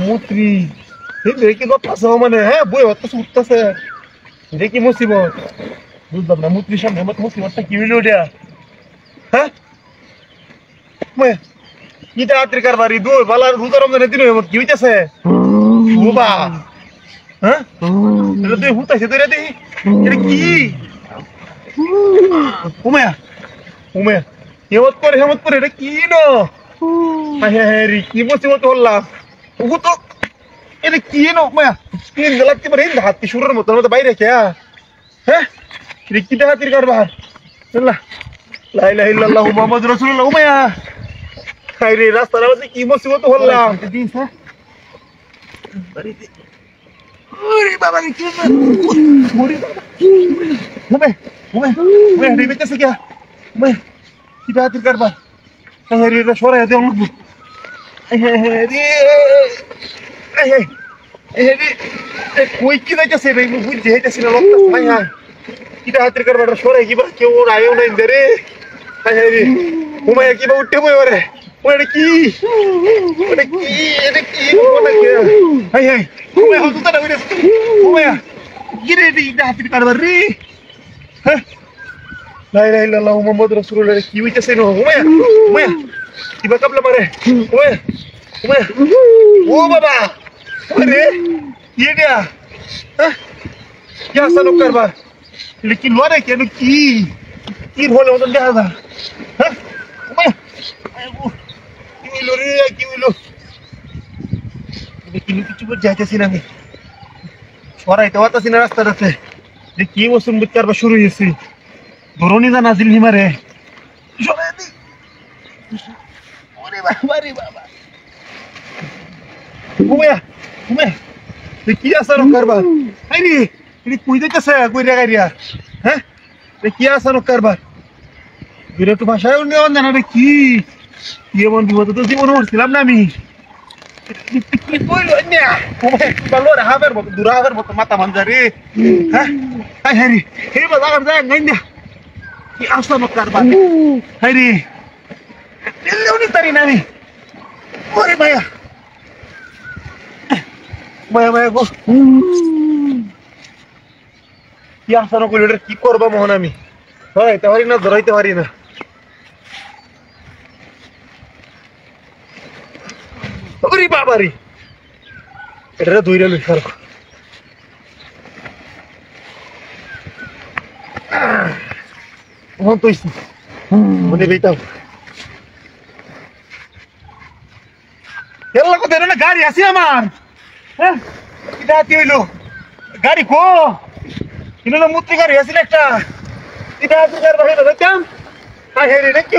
মুত্রি কি করতেছে মানে হ্যাঁ বই হতেছে উঠতেছে দেখি মুসিবত বুঝলাম না মুত্রির সামনে মুসিবতটা কি হইল ওটা হ্যাঁ কি তাড়াতাড়ি কারবারি দো বালার রোজা রমজানের দিন কি হইতেছে বাবা হ্যাঁ এটা তুই হুতাইছে তুই রে দেখি এটা কি উমায়া উমায়া হেমত করে এটা কি নো হ্যাঁ রে কি মুসিবত হল্লা ও তো এটা কি নো উমায়া স্ক্রিন লাগতে পারে হাতি সুরের মতো বাইরে কে হ্যাঁ এটা কি তাড়াতাড়ি কারবার আল্লাহ লা ইলাহা ইল্লাল্লাহু মুহাম্মাদুর রাসূলুল্লাহ উমায়া রে রাস্তার মধ্যে কি মুসিবত হল্লা দিস হ্যাঁ ওরে বাবা কি মরি বাবা ওমে রে বেঁচেছে কি ওমে কি তাড়াতাড়ি কারবার হ্যাঁ রে সরাই দে অন্য কই কি যাইতেছে রে বুঝতে যাইতেছি না লোকটা ভাই হ্যাঁ কি তাড়াতাড়ি কারবার সরাই কিবা কেউ আয়ও নাই রে হ্যাঁ রে ওমে কিবা উঠতে বই ওরে ওরে কি এটা কি বলে কে হাই হাই ওমে হতো না ওরে ওমে কি রে দি তাড়াতাড়ি কারবার রে হ্যাঁ লা ইলাহা ইল্লাল্লাহু মুহাম্মাদুর রাসূলুল্লাহ কি হইতেছে নো ওমে কিবা কাবলা মারে ওমে ও বাবা ওরে কি এটা হ্যাঁ কি আসানো কারবার लेकिन লড়ে কেন কি হলো ওদের দেখা যা হ্যাঁ ওমে কি হইলো রে কি হইলো কিছু যাইতেছি না আমি সরাইতে পারতাছি না রাস্তাটাতে যে কি মৌসুম কারবার শুরু হয়েছে ধরনি না নাজিল হিমারে সরাই দি ওরে বাবা রে বাবা উমে কি আসানো কারবার হাই রে এটা কই যাইতেছে কই রে গাড়িয়া হ্যাঁ কি আসানো কারবার বিরাট ভাষায় নেওয়া জানা রে কি এমন বিপদ তো জীবন হচ্ছিলাম না আমি কি কইল না ওমে বালো রে হাবের মতো দুরা হাবের মতো মাথা মানজা রে হ্যাঁ হাই রে এই বাজার যায় নাই না কি আসানো কারবার হাই রে দিল্লি তারি না আমি ওরে মায়া মায়া গো কি আসানো কইল রে কি করব মোহন আমি ধরাইতে পারি না ধরাইতে পারি না ওরে বাবা রে এটা দুইটা লই খারাপ মোহন তুই মনে বেতাও এর লাগো দেনা গাড়ি আছে আমার হ্যাঁ কিটা হইলো গাড়ি কো কিনো মুত্তি গাড়ি আছে একটা কিটা আছে গাড়ি বাইরে যাইতাম আই হেরে রে কি